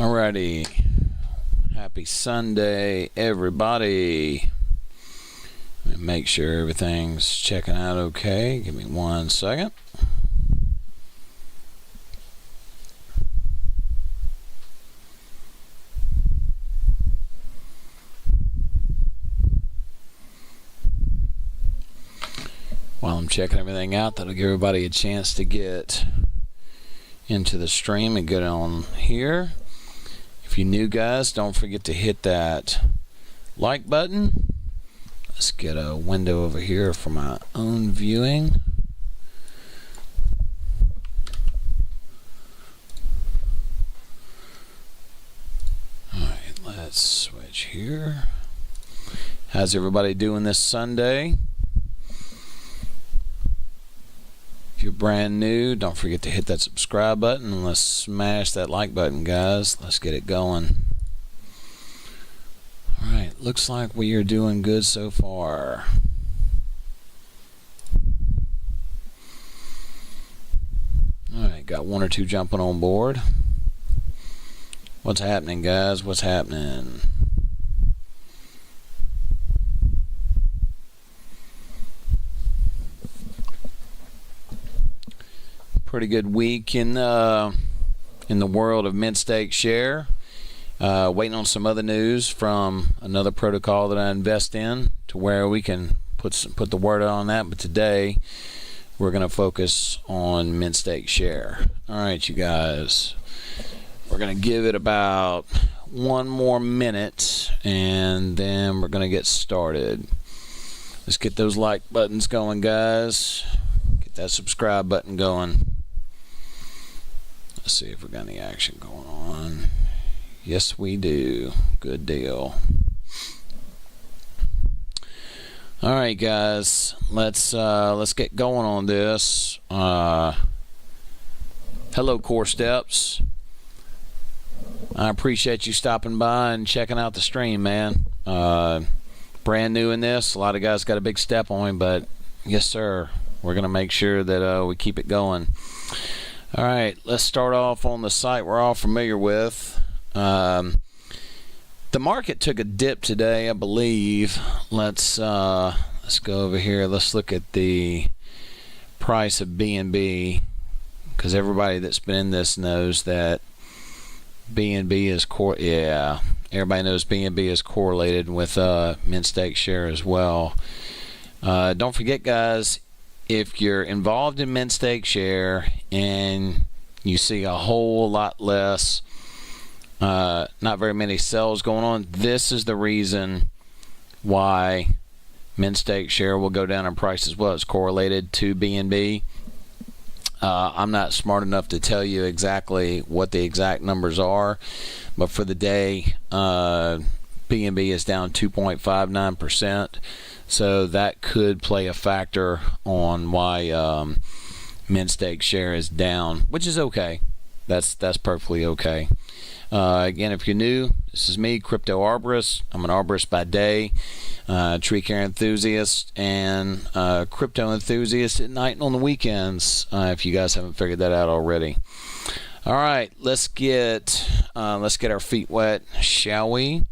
Alrighty, happy Sunday everybody. Let me make sure everything's checking out okay. Give me 1 second. While I'm checking everything out, that'll give everybody a chance to get into the stream and get on here. If you're new, guys, don't forget to hit that like button. Let's get a window over here for my own viewing. Alright, let's switch here. How's everybody doing this Sunday? If you're brand new, don't forget to hit that subscribe button and let's smash that like button, guys. Let's get it going. Alright, looks like we are doing good so far. Alright, got one or two jumping on board. What's happening, guys? What's happening? Pretty good week in the world of mint stake share. Waiting on some other news from another protocol that I invest in to where we can put the word out on that. But today we're going to focus on mint stake share. All right, you guys. We're going to give it about 1 more minute and then we're going to get started. Let's get those like buttons going, guys. Get that subscribe button going. Let's see if we got any action going on. Yes, we do. Good deal. All right, guys. Let's get going on this. Hello, Core Steps. I appreciate you stopping by and checking out the stream, man. Brand new in this. A lot of guys got a big step on me, but yes, sir. We're gonna make sure that we keep it going. All right, let's start off on the site we're all familiar with. The market took a dip today, I believe. Let's go over here. Let's look at the price of BNB, because everybody that's been in this knows that BNB is everybody knows BNB is correlated with mint stake share as well. Don't forget, guys, if you're involved in mint stake share and you see a whole lot less, not very many sales going on, this is the reason why mint stake share will go down in price as well. It's correlated to BNB. I'm not smart enough to tell you exactly what the exact numbers are, but for the day, BNB is down 2.59%. So that could play a factor on why mint stake share is down, which is okay. That's perfectly okay. Again, if you're new, this is me, Crypto Arborist. I'm an arborist by day, tree care enthusiast, and crypto enthusiast at night and on the weekends. If you guys haven't figured that out already. All right, let's get our feet wet, shall we?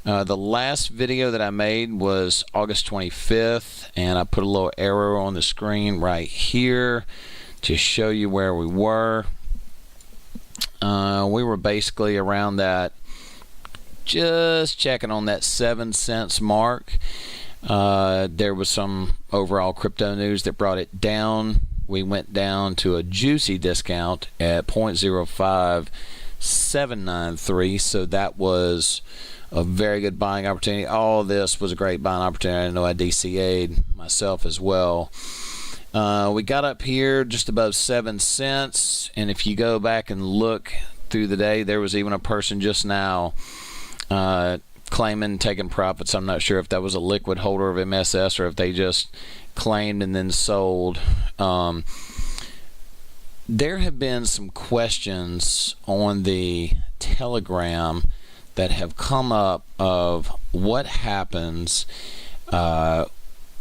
The last video that I made was August 25th, and I put a little arrow on the screen right here to show you where we were. We were basically around that, just checking on that 7 cents mark. There was some overall crypto news that brought it down. We went down to a juicy discount at 0.05793, so that was a very good buying opportunity. All this was a great buying opportunity. I know I DCA'd myself as well. We got up here just above 7 cents, and if you go back and look through the day, there was even a person just now claiming taking profits. I'm not sure if that was a liquid holder of MSS or if they just claimed and then sold. There have been some questions on the Telegram that have come up of what happens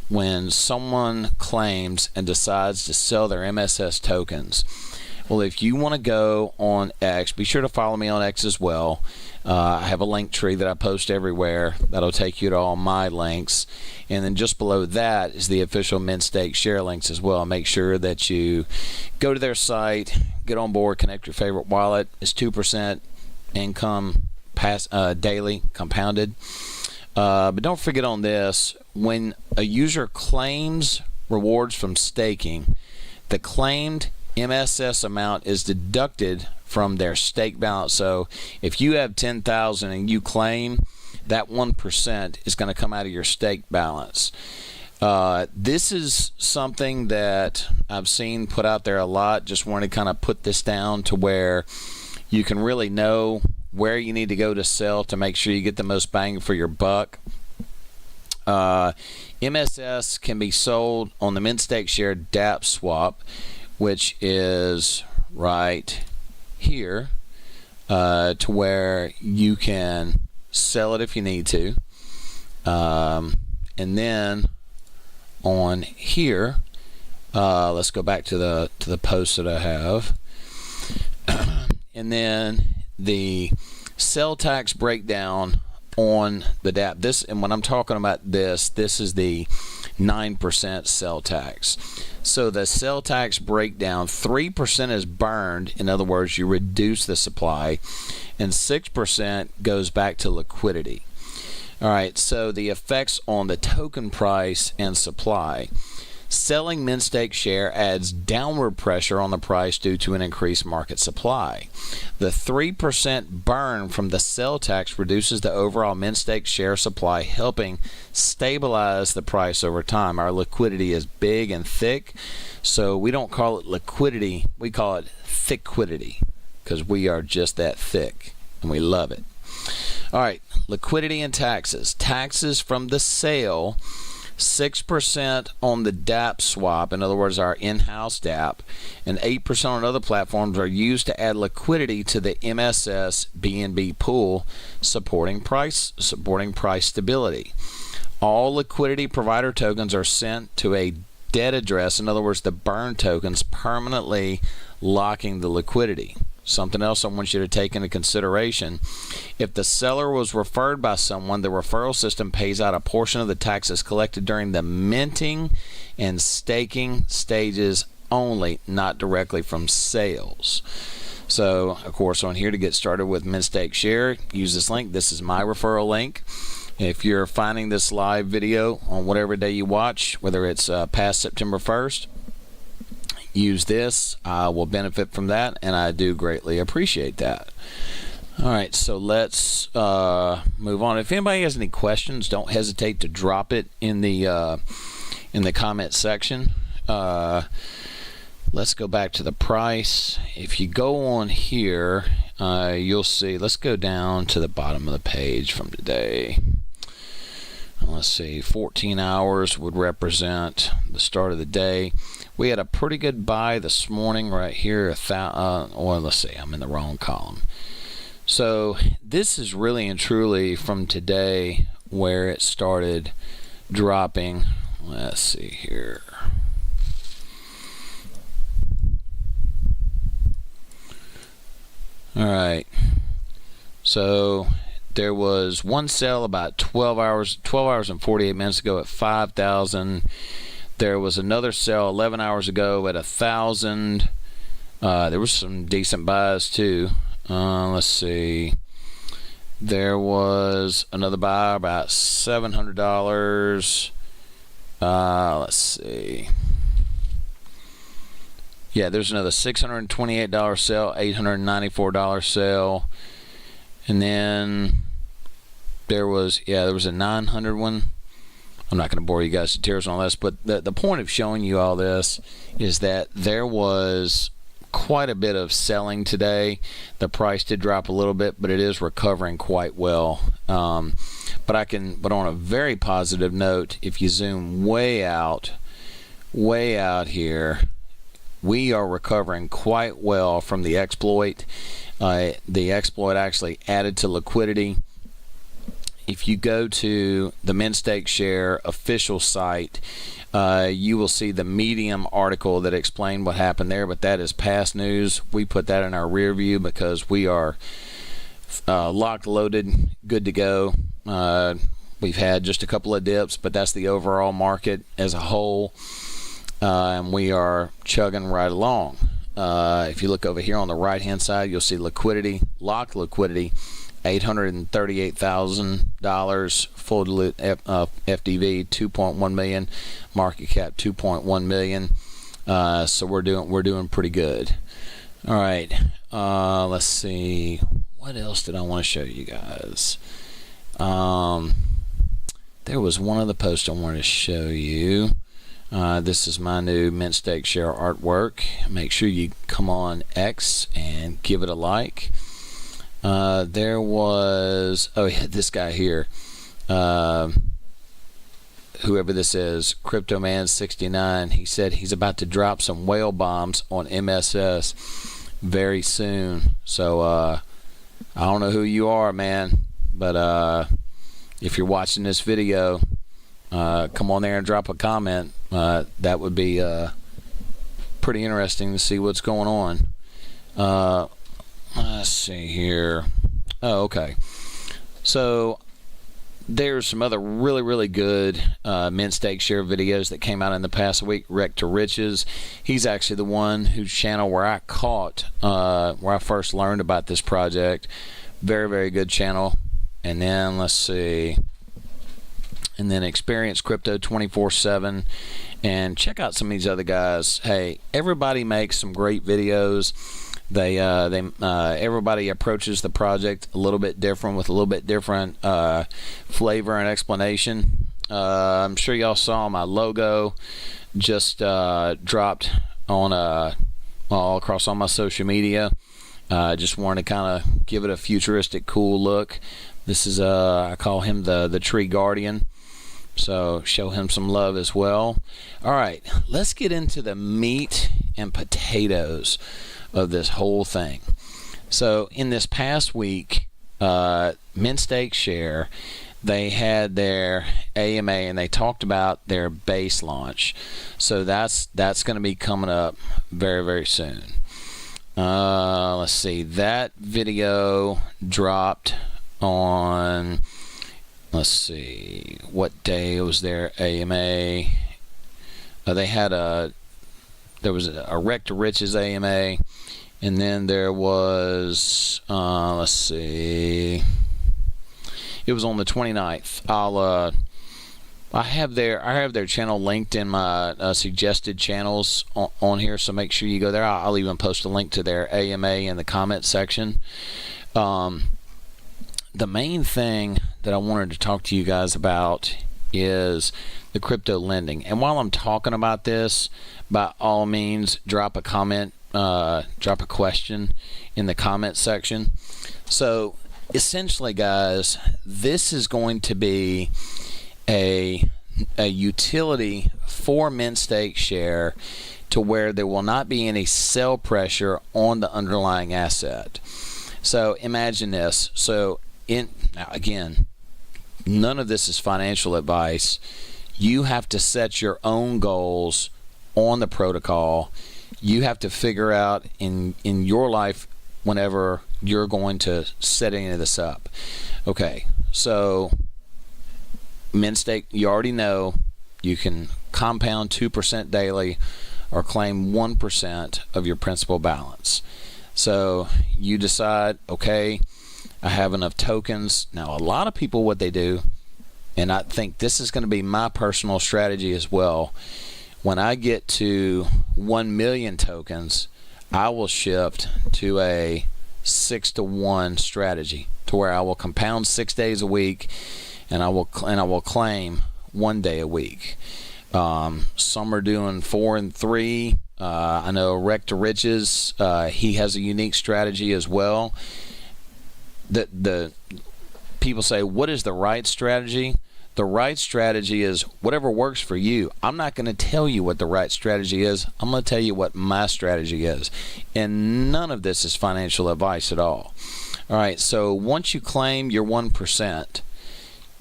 when someone claims and decides to sell their MSS tokens. Well, if you want to go on X, be sure to follow me on X as well. I have a link tree that I post everywhere that'll take you to all my links. And then just below that is the official Mint Stake share links as well. Make sure that you go to their site, get on board, connect your favorite wallet. It's 2% income daily compounded. But don't forget on this, when a user claims rewards from staking, the claimed MSS amount is deducted from their stake balance. So if you have 10,000 and you claim, that 1% is going to come out of your stake balance. This is something that I've seen put out there a lot. Just want to kind of put this down to where you can really know where you need to go to sell to make sure you get the most bang for your buck. MSS can be sold on the Mint Stake Share DApp swap, which is right here, to where you can sell it if you need to. And then on here, let's go back to the post that I have. And then the sell tax breakdown on the DApp. This, and when I'm talking about this is the 9% sell tax. So the sell tax breakdown, 3% is burned. In other words, you reduce the supply, and 6% goes back to liquidity. All right, so the effects on the token price and supply. Selling Mint Stake Share adds downward pressure on the price due to an increased market supply. The 3% burn from the sell tax reduces the overall Mint Stake Share supply, helping stabilize the price over time. Our liquidity is big and thick, so we don't call it liquidity, we call it thickquidity, because we are just that thick and we love it. All right, liquidity and taxes. Taxes from the sale, 6% on the DApp swap, in other words, our in-house DApp, and 8% on other platforms are used to add liquidity to the MSS BNB pool, supporting price stability. All liquidity provider tokens are sent to a dead address, in other words, the burn tokens, permanently locking the liquidity. Something else I want you to take into consideration: if the seller was referred by someone, the referral system pays out a portion of the taxes collected during the minting and staking stages only, not directly from sales. So, of course, on here to get started with Mint Stake Share, use this link. This is my referral link. If you're finding this live video on whatever day you watch, whether it's past September 1st, use this. I will benefit from that, and I do greatly appreciate that. All right, so let's move on. If anybody has any questions, don't hesitate to drop it in the comment section. Let's go back to the price. If you go on here, you'll see. Let's go down to the bottom of the page from today. Let's see, 14 hours would represent the start of the day. We had a pretty good buy this morning right here. Or let's see, I'm in the wrong column. So this is really and truly from today where it started dropping. Let's see here. All right. So there was one sale about 12 hours and 48 minutes ago at 5,000. There was another sale 11 hours ago at 1,000. There was some decent buys too. Let's see. There was another buy about $700. Let's see. Yeah, there's another $628 sale, $894 sale. And then there was a 900 one. I'm not going to bore you guys to tears on this, but the point of showing you all this is that there was quite a bit of selling today. The price did drop a little bit, but it is recovering quite well. But on a very positive note, if you zoom way out here, we are recovering quite well from the exploit. The exploit actually added to liquidity. If you go to the Mint Stake Share official site, you will see the Medium article that explained what happened there, but that is past news. We put that in our rear view because we are locked, loaded, good to go. We've had just a couple of dips, but that's the overall market as a whole, and we are chugging right along. If you look over here on the right hand side, you'll see liquidity, locked liquidity, $838,000, full dilute FDV 2.1 million, market cap 2.1 million. So we're doing pretty good. All right, let's see, what else did I want to show you guys? There was one other post I wanted to show you. This is my new Mint Stake Share artwork. Make sure you come on X and give it a like. There was, oh yeah, this guy here, whoever this is, CryptoMan69, he said he's about to drop some whale bombs on MSS very soon. So I don't know who you are, man, but if you're watching this video, come on there and drop a comment. That would be pretty interesting to see what's going on. Let's see here. Oh, okay. So there's some other really good Mint Stake Share videos that came out in the past week. Wreck to Riches. He's actually the one whose channel where I first learned about this project. Very good channel. And then let's see. And then Experience Crypto 24/7. And check out some of these other guys. Hey, everybody makes some great videos. Everybody approaches the project a little bit different, with a little bit different flavor and explanation. I'm sure y'all saw my logo just dropped on all across all my social media. Just wanted to kind of give it a futuristic, cool look. This is I call him the Tree Guardian. So show him some love as well. All right, let's get into the meat and potatoes of this whole thing. So in this past week, Mint Stake Share, they had their AMA and they talked about their base launch. So that's going to be coming up very soon. Let's see, that video dropped on, let's see, what day was their AMA? There was a Wreck to Riches AMA, and then there was, let's see, it was on the 29th. I have their channel linked in my suggested channels on here, so make sure you go there. I'll even post a link to their AMA in the comment section. The main thing that I wanted to talk to you guys about is the crypto lending. And while I'm talking about this, by all means, drop a comment, drop a question in the comment section. So essentially, guys, this is going to be a utility for Mint Stake Share to where there will not be any sell pressure on the underlying asset. So imagine this. So now again, none of this is financial advice. You have to set your own goals on the protocol. You have to figure out in your life whenever you're going to set any of this up. Okay, so Mint Stake, you already know you can compound 2% daily or claim 1% of your principal balance. So you decide, okay, I have enough tokens. Now, a lot of people, what they do, and I think this is going to be my personal strategy as well, when I get to 1 million tokens, I will shift to a 6-to-1 strategy, to where I will compound 6 days a week, and I will claim 1 day a week. Some are doing 4 and 3. I know Wreck to Riches, he has a unique strategy as well. The people say, what is the right strategy? The right strategy is whatever works for you. I'm not going to tell you what the right strategy is. I'm going to tell you what my strategy is. And none of this is financial advice at all. All right, so once you claim your 1%,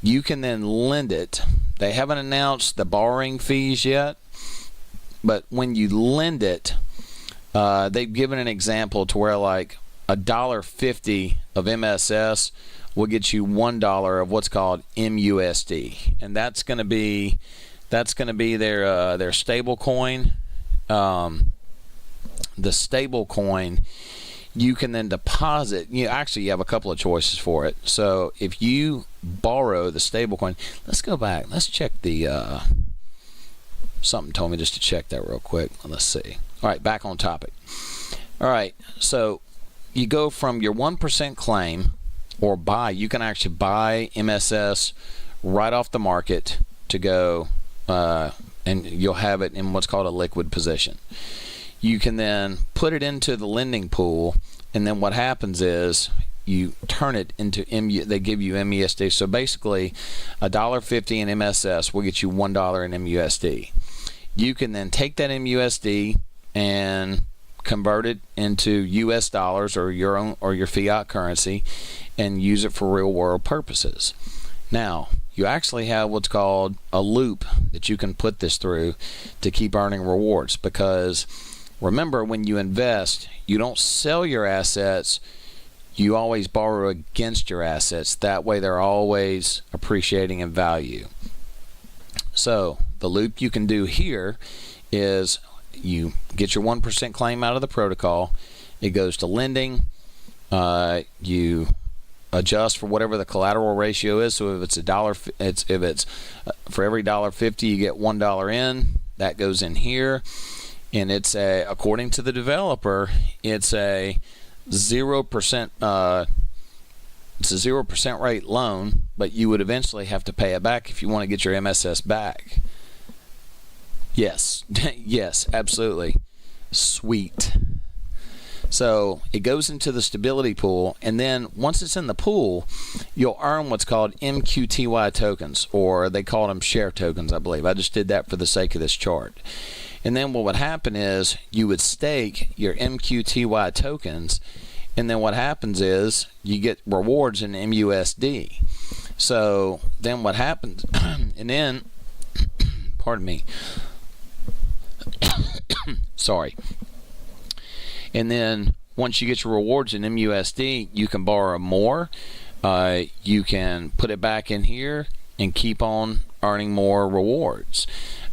you can then lend it. They haven't announced the borrowing fees yet, but when you lend it, they've given an example to where like $1.50 of MSS will get you $1 of what's called MUSD, and that's going to be their stable coin. The stable coin, you can then deposit. You have a couple of choices for it. So if you borrow the stable coin, let's go back. Let's check the something told me just to check that real quick. Let's see. All right, back on topic. All right, so you go from your 1% claim or buy. You can actually buy MSS right off the market to go, and you'll have it in what's called a liquid position. You can then put it into the lending pool, and then what happens is you turn it into they give you MUSD. So basically, $1.50 in MSS will get you $1 in MUSD. You can then take that MUSD and convert it into US dollars or your own or your fiat currency and use it for real world purposes. Now, you actually have what's called a loop that you can put this through to keep earning rewards, because remember, when you invest, you don't sell your assets, you always borrow against your assets. That way they're always appreciating in value. So the loop you can do here is you get your 1% claim out of the protocol, it goes to lending, you adjust for whatever the collateral ratio is. So if it's for every $1.50 you get $1 in, that goes in here. And it's according to the developer, it's a 0%. It's a 0% rate loan, but you would eventually have to pay it back if you want to get your MSS back. Yes, yes, absolutely, sweet. So it goes into the stability pool, and then once it's in the pool, you'll earn what's called MQTY tokens, or they call them share tokens, I believe. I just did that for the sake of this chart. And then what would happen is you would stake your MQTY tokens, and then what happens is you get rewards in MUSD. So then what happens, and then, pardon me, sorry. And then once you get your rewards in MUSD, you can borrow more. You can put it back in here and keep on earning more rewards.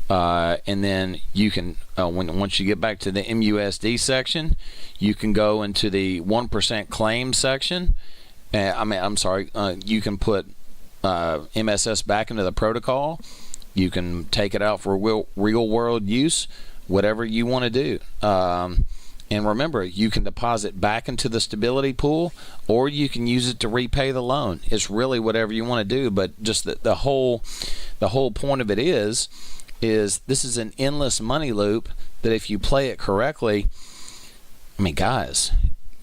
And then you can, once you get back to the MUSD section, you can go into the 1% claim section. You can put MSS back into the protocol. You can take it out for real world use, whatever you want to do. And remember, you can deposit back into the stability pool, or you can use it to repay the loan. It's really whatever you want to do, but just the whole point of it is this is an endless money loop that if you play it correctly, I mean, guys,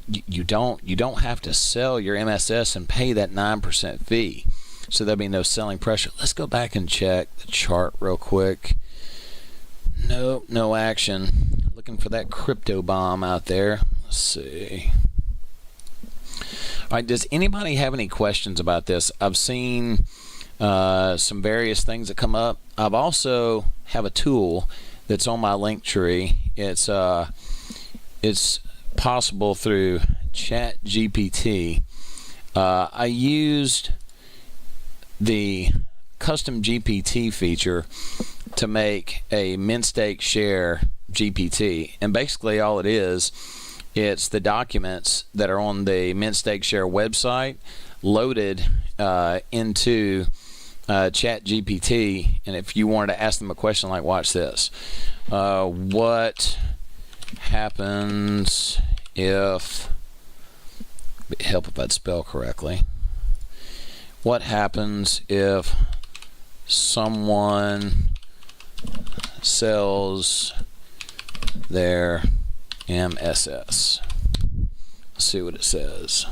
you don't have to sell your MSS and pay that 9% fee. So there'll be no selling pressure. Let's go back and check the chart real quick. Nope, no action. Looking for that crypto bomb out there. Let's see. All right, does anybody have any questions about this? I've seen some various things that come up. I've also have a tool that's on my link tree. It's possible through ChatGPT. I used the custom GPT feature to make a mint stake share GPT, and basically all it is, it's the documents that are on the mint stake share website loaded into ChatGPT. And if you wanted to ask them a question like, watch this, what happens if, it'd help if I'd spell correctly, what happens if someone sells their MSS? Let's see what it says.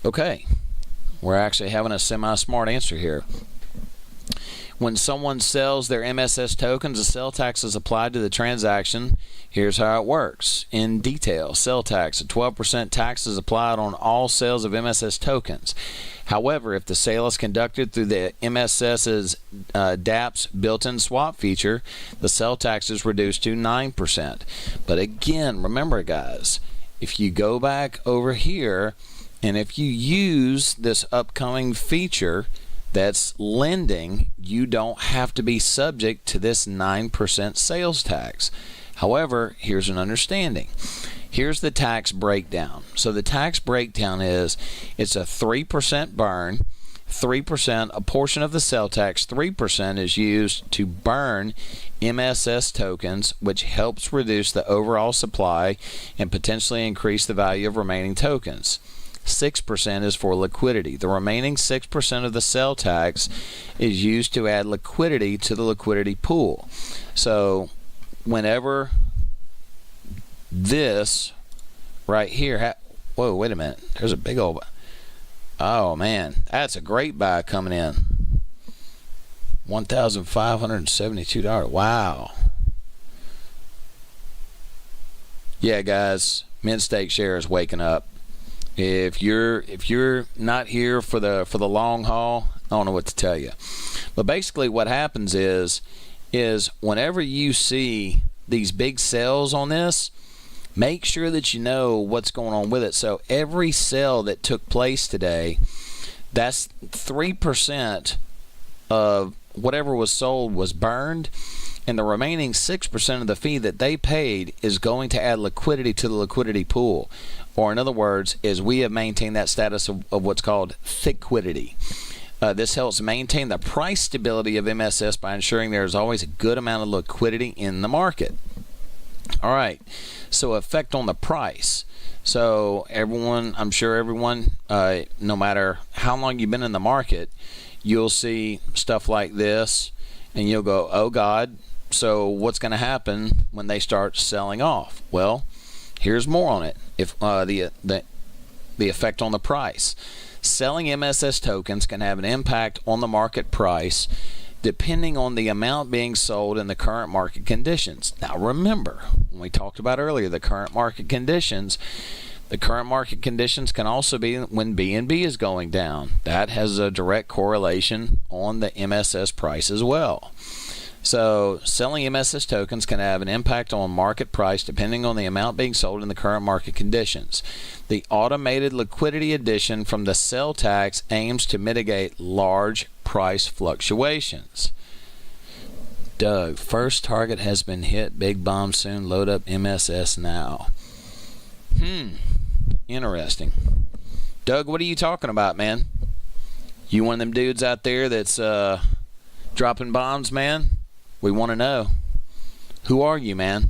Okay, we're actually having a semi-smart answer here. when someone sells their MSS tokens, the sell tax is applied to the transaction. Here's how it works in detail. Sell tax: a 12% tax is applied on all sales of MSS tokens. However, if the sale is conducted through the MSS's dApp's built-in swap feature, the sell tax is reduced to 9%. But again, remember guys, if you go back over here and if you use this upcoming feature that's lending, you don't have to be subject to this 9% sales tax. However, here's an understanding. Here's the tax breakdown. So the tax breakdown is, it's a 3% burn, 3%, a portion of the sell tax, 3% is used to burn MSS tokens, which helps reduce the overall supply and potentially increase the value of remaining tokens. 6% is for liquidity. The remaining 6% of the sell tax is used to add liquidity to the liquidity pool. So whenever this right here, whoa, wait a minute, there's a big old, oh man, that's a great buy coming in. $1,572. Wow. Yeah, guys, mint stake share is waking up. If you're not here for the long haul, I don't know what to tell you. But basically what happens is whenever you see these big sales on this, make sure that you know what's going on with it. So every sale that took place today, that's 3% of whatever was sold was burned, and the remaining 6% of the fee that they paid is going to add liquidity to the liquidity pool. Or in other words, is we have maintained that status of what's called thickquidity. This helps maintain the price stability of MSS by ensuring there's always a good amount of liquidity in the market. All right, so effect on the price. So everyone, I'm sure everyone, no matter how long you've been in the market, you'll see stuff like this and you'll go, oh God, so what's going to happen when they start selling off? Well, here's more on it. If the effect on the price. Selling MSS tokens can have an impact on the market price depending on the amount being sold and the current market conditions. Now remember, when we talked about earlier the current market conditions can also be when BNB is going down. That has a direct correlation on the MSS price as well. So selling MSS tokens can have an impact on market price depending on the amount being sold in the current market conditions. The automated liquidity addition from the sell tax aims to mitigate large price fluctuations. Doug, first target has been hit. Big bomb soon. Load up MSS now. Interesting. Doug, what are you talking about, man? You one of them dudes out there that's dropping bombs, man? We want to know. Who are you, man?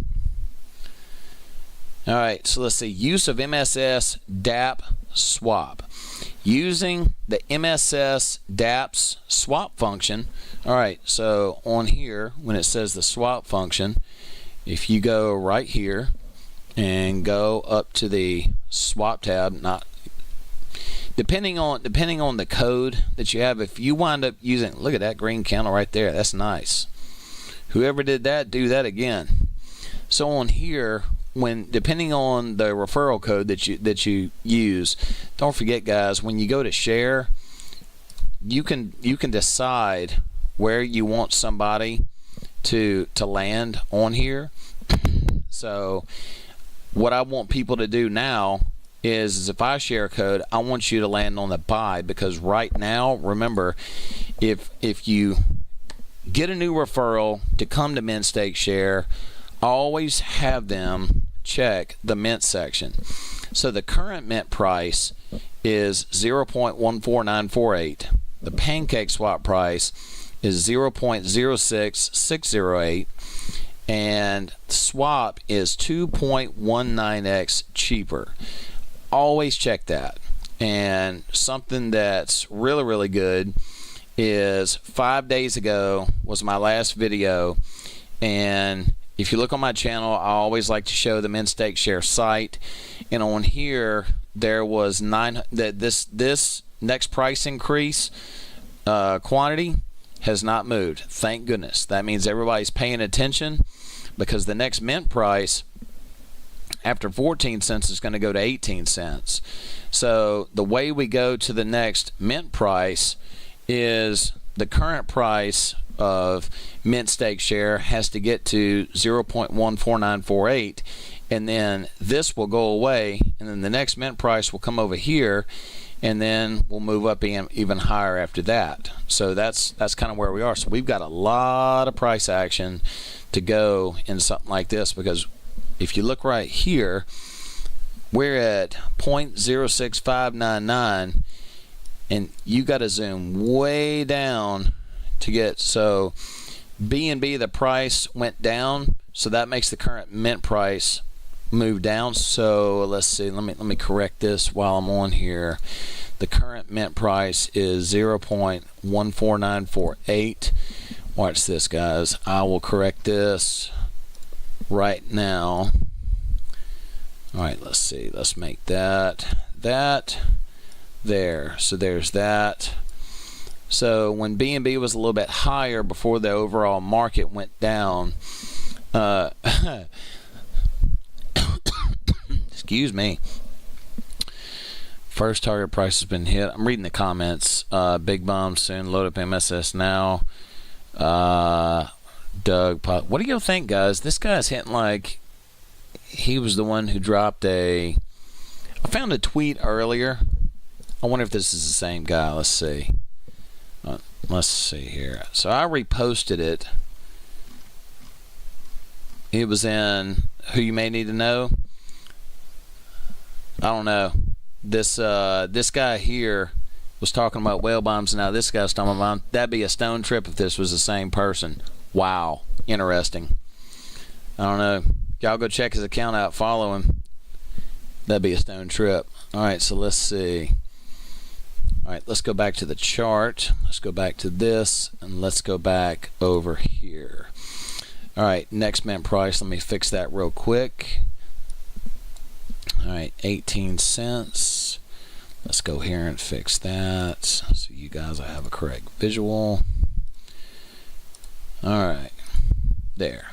All right, so let's see. Use of MSS dApp swap. Using the MSS dApp's swap function. All right, so on here, when it says the swap function, if you go right here and go up to the swap tab, depending on the code that you have, if you wind up using, look at that green candle right there, that's nice. Whoever did that, do that again. So on here, depending on the referral code that you use, don't forget guys, when you go to share, you can decide where you want somebody to land on here. So what I want people to do now is if I share a code, I want you to land on the buy, because right now, remember, if you get a new referral to come to Mint Stake Share, always have them check the mint section. So the current mint price is 0.14948. The pancake swap price is 0.06608, and swap is 2.19x cheaper. Always check that. And something that's really, really good is 5 days ago was my last video, and if you look on my channel, I always like to show the Mint Stake Share site, and on here there was this next price increase quantity has not moved. Thank goodness. That means everybody's paying attention, because the next mint price after 14 cents is going to go to 18 cents. So the way we go to the next mint price is the current price of mint stake share has to get to 0.14948, and then this will go away, and then the next mint price will come over here, and then we'll move up even higher after that. So that's kind of where we are. So we've got a lot of price action to go in something like this, because if you look right here, we're at 0.06599, and you got to zoom way down to get, so BNB, the price went down, so that makes the current mint price move down. So let's see, let me correct this while I'm on here. The current mint price is 0.14948. Watch this, guys. I will correct this right now. All right, let's see. Let's make that there. So there's that. So when BNB was a little bit higher before the overall market went down, excuse me. First target price has been hit. I'm reading the comments. Big bomb soon. Load up MSS now. Doug, what do you think, guys? This guy's hitting like he was the one who dropped I found a tweet earlier. I wonder if this is the same guy. Let's see. Let's see here. So I reposted it. It was in Who You May Need to Know. I don't know. This guy here was talking about whale bombs. Now this guy's talking about, that'd be a stone trip if this was the same person. Wow, interesting. I don't know. Y'all go check his account out, follow him. That'd be a stone trip. All right, so let's see. All right, let's go back to the chart. Let's go back to this, and let's go back over here. All right, next mint price. Let me fix that real quick. All right, 18 cents. Let's go here and fix that so you guys will have a correct visual. All right, there.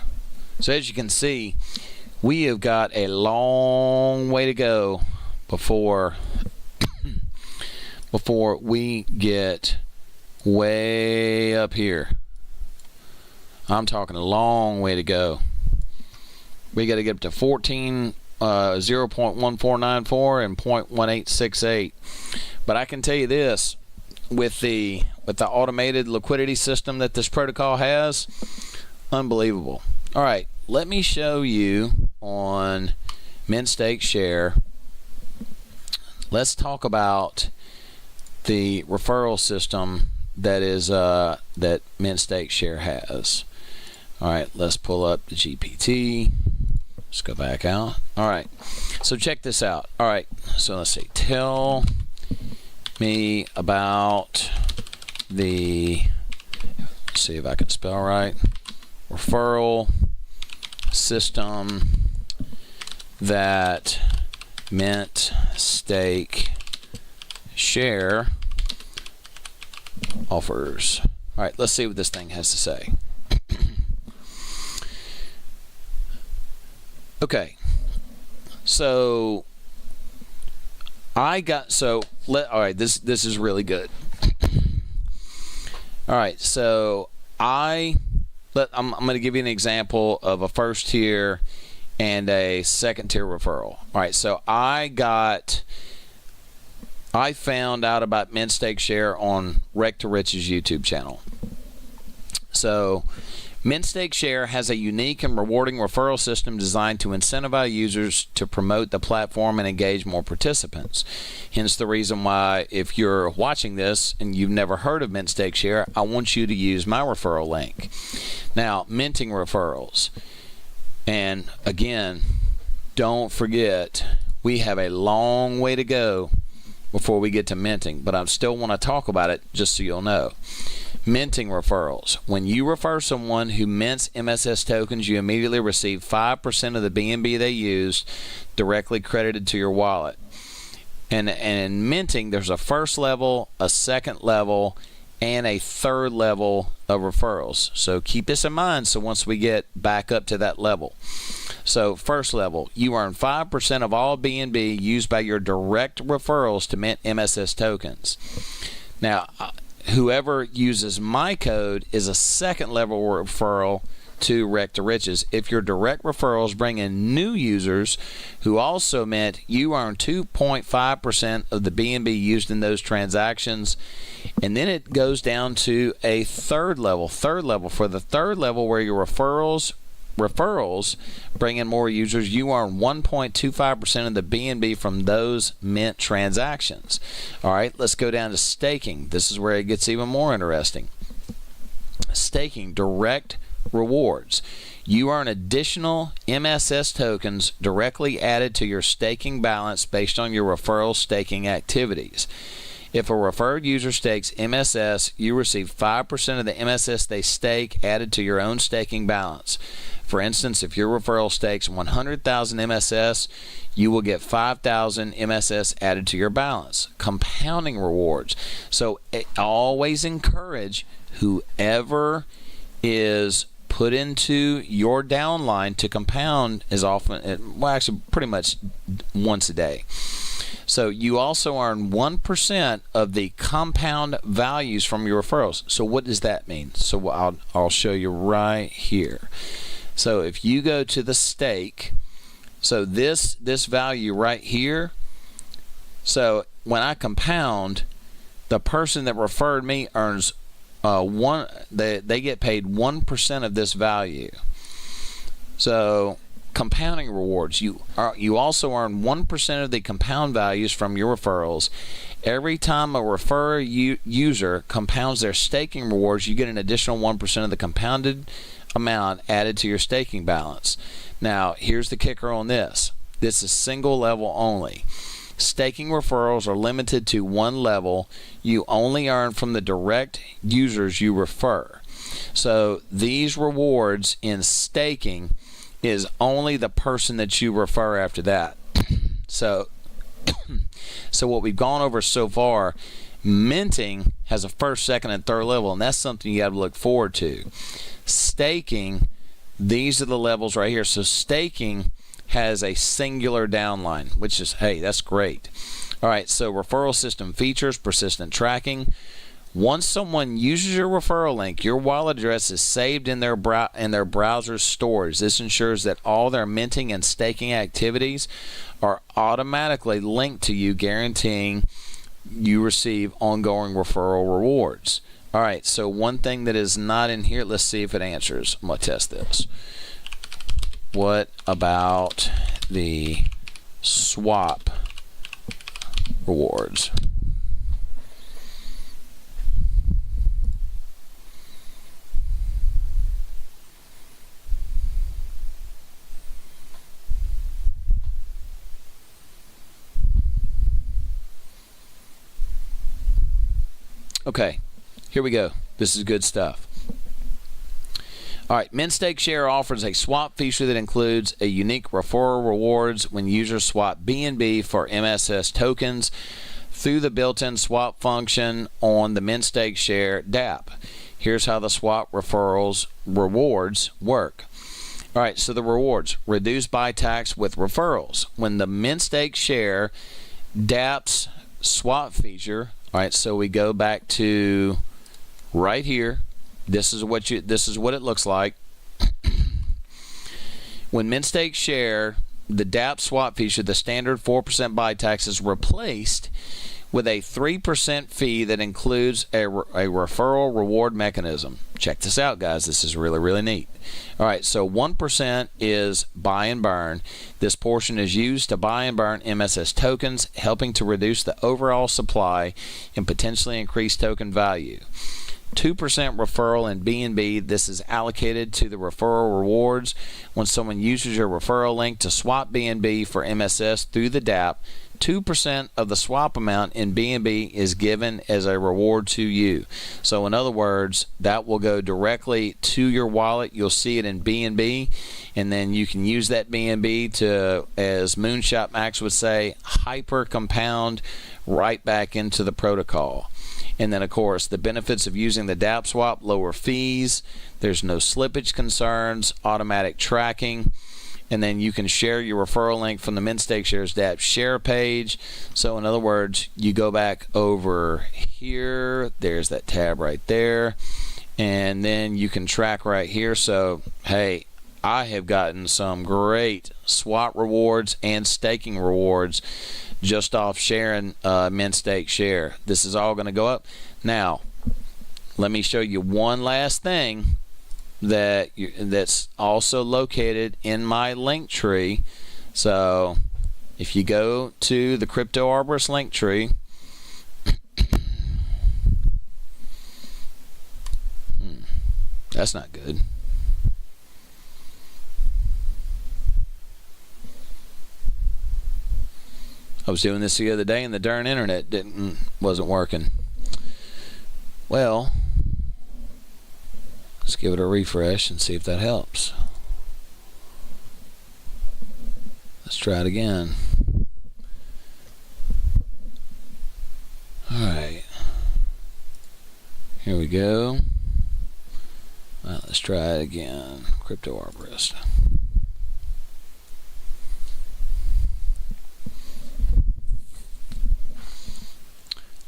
So as you can see, we have got a long way to go before we get way up here. I'm talking a long way to go. We got to get up to 0.1494 and 0.1868. But I can tell you this, with the automated liquidity system that this protocol has, unbelievable. All right, let me show you on mint stake share. Let's talk about the referral system that is that mint stake share has. All right, let's pull up the GPT. Let's go back out. All right, so check this out. All right, so let's see. Tell me about the, let's see if I can spell right, referral system that mint stake share offers. All right, let's see what this thing has to say. Okay, so all right, this is really good. All right, so I'm going to give you an example of a first tier and a second tier referral. All right, so I found out about mint stake share on Wreck to Riches YouTube channel. So mint stake share has a unique and rewarding referral system designed to incentivize users to promote the platform and engage more participants. Hence the reason why, if you're watching this and you've never heard of mint stake share, I want you to use my referral link. Now, minting referrals. And again, don't forget, we have a long way to go before we get to minting, but I still want to talk about it just so you'll know. Minting referrals. When you refer someone who mints MSS tokens, you immediately receive 5% of the BNB they used directly credited to your wallet. And in minting, there's a first level, a second level, and a third level of referrals. So keep this in mind so once we get back up to that level. So first level, you earn 5% of all BNB used by your direct referrals to mint MSS tokens. Now, whoever uses my code is a second level referral to Wreck to Riches. If your direct referrals bring in new users who also mint, you earn 2.5% of the BNB used in those transactions. And then it goes down to a third level. For the third level, where your referrals bring in more users, you earn 1.25% of the BNB from those mint transactions. All right, let's go down to staking. This is where it gets even more interesting. Staking, direct rewards. You earn additional MSS tokens directly added to your staking balance based on your referral staking activities. If a referred user stakes MSS, you receive 5% of the MSS they stake added to your own staking balance. For instance, if your referral stakes 100,000 MSS, you will get 5,000 MSS added to your balance. Compounding rewards. So always encourage whoever is put into your downline to compound as often, well, actually pretty much once a day. So you also earn 1% of the compound values from your referrals. So what does that mean? So I'll show you right here. So if you go to the stake, so this value right here, so when I compound, the person that referred me earns they get paid 1% of this value. So compounding rewards, you also earn 1% of the compound values from your referrals. Every time a user compounds their staking rewards, you get an additional 1% of the compounded amount added to your staking balance. Now, here's the kicker on this. This is single level only. Staking referrals are limited to one level. You only earn from the direct users you refer. So these rewards in staking is only the person that you refer after that. So what we've gone over so far, minting has a first, second, and third level, and that's something you have to look forward to. Staking, these are the levels right here. So staking has a singular downline, which is, hey, that's great. All right, so referral system features, persistent tracking. Once someone uses your referral link, your wallet address is saved in their browser's storage. This ensures that all their minting and staking activities are automatically linked to you, guaranteeing you receive ongoing referral rewards. All right, so one thing that is not in here, let's see if it answers. I'm going to test this. What about the swap rewards? Okay, here we go. This is good stuff. All right, MintStake Share offers a swap feature that includes a unique referral rewards when users swap BNB for MSS tokens through the built-in swap function on the MintStake Share dApp. Here's how the swap rewards work. All right, so the rewards: reduced buy tax with referrals. When the MintStake Share dApp's swap feature, all right, so we go back to right here. This is what it looks like. When MintStake Share, the dApp swap feature, the standard 4% buy tax is replaced with a 3% fee that includes a referral reward mechanism. Check this out, guys. This is really, really neat. All right, so 1% is buy and burn. This portion is used to buy and burn MSS tokens, helping to reduce the overall supply and potentially increase token value. 2% referral in BNB. This is allocated to the referral rewards. When someone uses your referral link to swap BNB for MSS through the dApp, 2% of the swap amount in BNB is given as a reward to you. So in other words, that will go directly to your wallet. You'll see it in BNB, and then you can use that BNB to, as Moonshot Max would say, hyper compound right back into the protocol. And then, of course, the benefits of using the dApp swap: lower fees, there's no slippage concerns, automatic tracking, and then you can share your referral link from the Mint Stake Shares dApp share page. So in other words, you go back over here, there's that tab right there, and then you can track right here. So hey, I have gotten some great swap rewards and staking rewards just off sharing Mint Stake Share. This is all going to go up. Now, let me show you one last thing that's also located in my link tree. So if you go to the Crypto Arborist link tree, that's not good. I was doing this the other day and the darn internet wasn't working. Well, let's give it a refresh and see if that helps. Let's try it again. Alright. Here we go. Well, let's try it again. Crypto Arborist.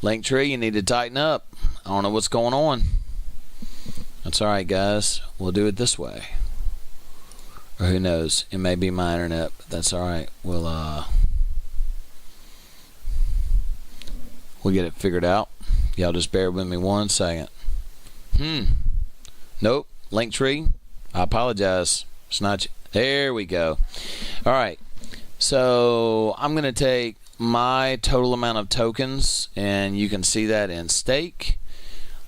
Linktree, you need to tighten up. I don't know what's going on. That's alright, guys. We'll do it this way. Or who knows? It may be my internet, but that's alright. We'll get it figured out. Y'all just bear with me 1 second. Nope. Linktree. I apologize. It's not. There we go. Alright. So I'm going to take my total amount of tokens, and you can see that in stake.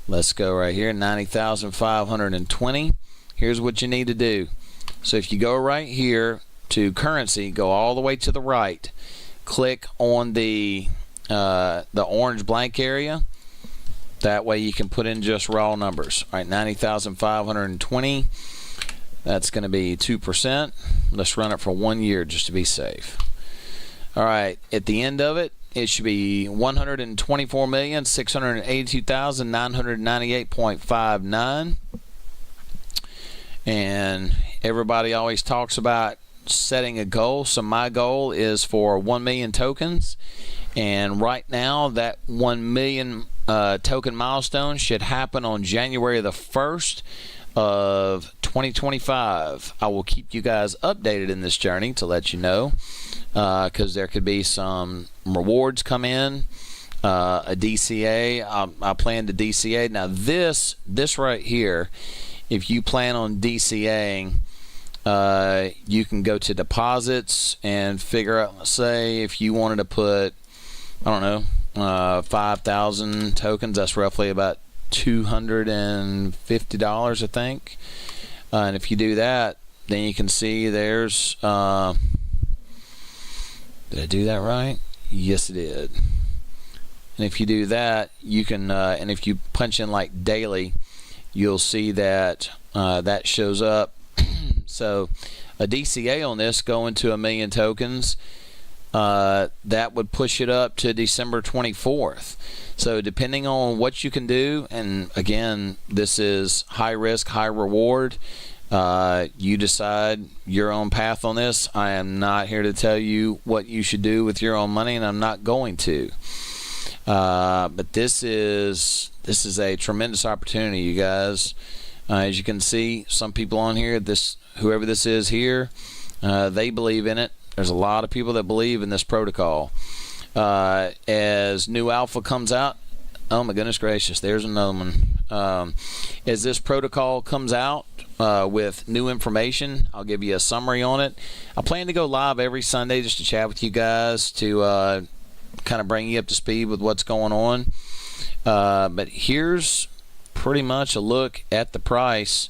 Let's go right here, 90,520. Here's what you need to do. So if you go right here to currency, go all the way to the right, click on the orange blank area. That way you can put in just raw numbers. All right, 90,520. That's going to be 2%. Let's run it for 1 year just to be safe. All right, at the end of it, it should be 124,682,998.59. And everybody always talks about setting a goal. So my goal is for 1 million tokens. And right now, that 1 million token milestone should happen on January the 1st of 2025. I will keep you guys updated in this journey to let you know, because there could be some rewards come in, a DCA. I plan to DCA. Now this right here, if you plan on DCAing, you can go to deposits and figure out, say if you wanted to put, I don't know, 5,000 tokens, that's roughly about $250, I think. And if you do that, then you can see there's did I do that right? Yes, I did. And if you do that, you can and if you punch in like daily, you'll see that that shows up. So a DCA on this going to 1 million tokens, that would push it up to December 24th. So depending on what you can do, and again, this is high risk, high reward. You decide your own path on this. I am not here to tell you what you should do with your own money, and I'm not going to. But this is a tremendous opportunity, you guys. As you can see, some people on here, whoever this is here, they believe in it. There's a lot of people that believe in this protocol. As new alpha comes out, oh my goodness gracious, there's another one. As this protocol comes out with new information, I'll give you a summary on it. I plan to go live every Sunday just to chat with you guys, to kind of bring you up to speed with what's going on. But here's pretty much a look at the price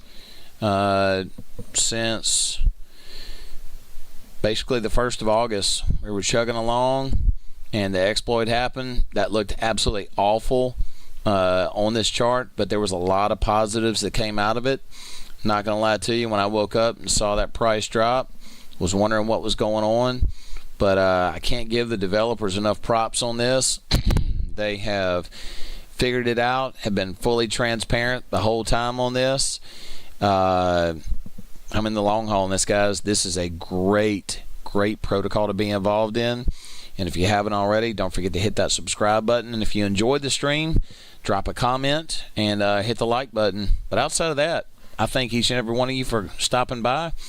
since basically the 1st of August. We were chugging along and the exploit happened. That looked absolutely awful on this chart, but there was a lot of positives that came out of it. Not gonna lie to you, when I woke up and saw that price drop, was wondering what was going on. But I can't give the developers enough props on this. They have figured it out, have been fully transparent the whole time on this. I'm in the long haul on this, guys. This is a great protocol to be involved in. And if you haven't already, don't forget to hit that subscribe button. And if you enjoyed the stream, drop a comment and hit the like button. But outside of that, I thank each and every one of you for stopping by.